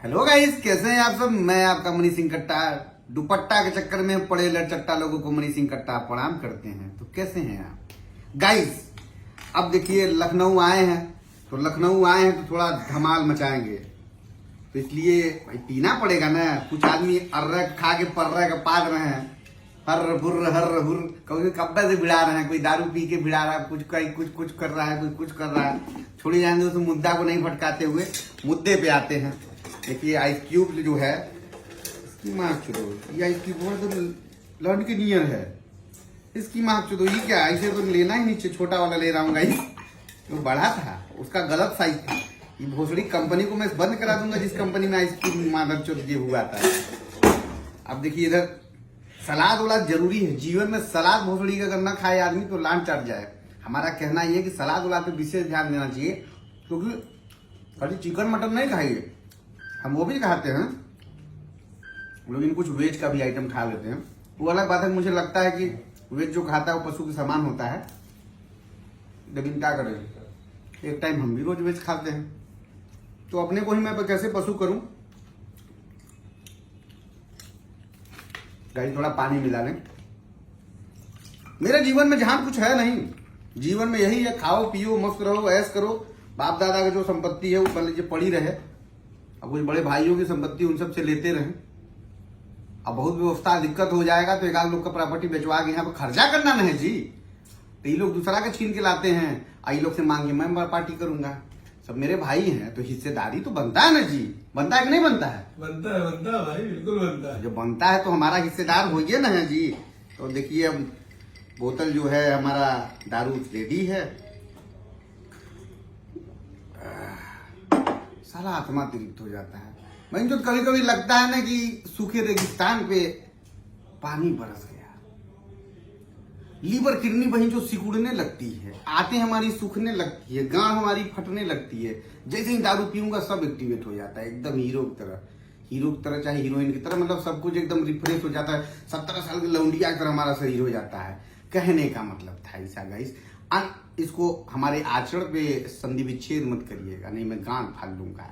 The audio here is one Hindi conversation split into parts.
हेलो गाइस, कैसे हैं आप सब। मैं आपका मनी सिंह कट्टा। दुपट्टा के चक्कर में पड़े लड़चट्टा लोगों को मनी सिंह कट्टा प्रणाम करते हैं। तो कैसे हैं आप गाइस। अब देखिए लखनऊ आए हैं तो थोड़ा धमाल मचाएंगे, तो इसलिए भाई पीना पड़ेगा ना। कुछ आदमी अर्र खा के पर्र का पाद रहे हैं, हर्र हुर्र कोई कब्बे से भिड़ा रहे हैं, कोई दारू पी के भिड़ा रहा है, कुछ कर रहा है, कोई कुछ कर रहा है। छोड़ी जाने तो मुद्दा को नहीं भटकाते हुए मुद्दे पे आते हैं। देखिए आइस क्यूब जो है इसकी मार्क चुदो, ये आइस क्यूब बहुत तो लौंड के नियर है, इसकी मार्क चुदो। ये क्या, इसे तो लेना ही नीचे छोटा वाला ले रहा हूँ गाइस, तो बड़ा था उसका गलत साइज था। ये भोसड़ी कंपनी को मैं बंद करा दूंगा जिस कंपनी में आइस क्यूब मादर चौथ ये हुआ था। अब देखिए इधर सलाद वलाद जरूरी है जीवन में। सलाद भोसड़ी का अगर ना खाए आदमी तो लान चढ़ जाए। हमारा कहना यह है कि सलाद वलाद पे विशेष ध्यान देना चाहिए, क्योंकि खाली चिकन मटन नहीं खाइए, हम वो भी खाते हैं, लेकिन कुछ वेज का भी आइटम खा लेते हैं। वो अलग बात है, मुझे लगता है कि वेज जो खाता है वो पशु के समान होता है, लेकिन क्या करें, एक टाइम हम भी रोज वेज खाते हैं, तो अपने को ही मैं कैसे पशु करूं। गाइस थोड़ा पानी मिला लें। मेरे जीवन में जहां कुछ है नहीं, जीवन में यही है, खाओ पियो मस्त रहो ऐश करो। बाप दादा का जो संपत्ति है वो मान लीजिए पड़ी रहे, अब कुछ बड़े भाइयों की संपत्ति उन सब से लेते रहे। अब बहुत व्यवस्था दिक्कत हो जाएगा तो एक आध लोग का प्रॉपर्टी बेचवा के यहाँ पे खर्चा करना नहीं जी, तो ये लोग दूसरा के छीन के लाते हैं, आई लोग से मांग के मैं पार्टी करूंगा। सब मेरे भाई हैं तो हिस्सेदारी तो बनता है ना जी, बनता है कि नहीं बनता है? बनता है भाई, बिल्कुल बनता है। जो बनता है तो हमारा हिस्सेदार होइए ना है जी। तो देखिए अब बोतल जो है हमारा दारू रेडी है। साला आत्मा तृप्त हो जाता है। मैं तो कभी कभी लगता है ना कि सूखे रेगिस्तान पे पानी बरस गया, लीवर किडनी वहीं जो सिकुड़ने लगती है, आंतें हमारी सूखने लगती है, गांठ हमारी फटने लगती है। जैसे ही दारू पीऊंगा सब एक्टिवेट हो जाता है, एकदम हीरो की तरह चाहे हीरोइन की तरह, मतलब सब कुछ एकदम रिफ्रेश हो जाता है। 17 साल की लौंडिया की तरह हमारा शरीर हो जाता है। कहने का मतलब था ऐसा गाइस। इसको हमारे आचरण पे संधि विच्छेद मत करिएगा, नहीं मैं गांठ फाड़ लूंगा।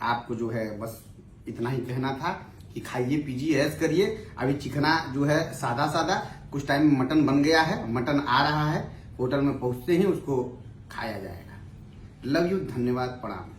आपको जो है बस इतना ही कहना था कि खाइए पीजिए ऐश करिए। अभी चिकना जो है सादा सादा, कुछ टाइम में मटन बन गया है, मटन आ रहा है, होटल में पहुंचते ही उसको खाया जाएगा। लव यू, धन्यवाद, प्रणाम।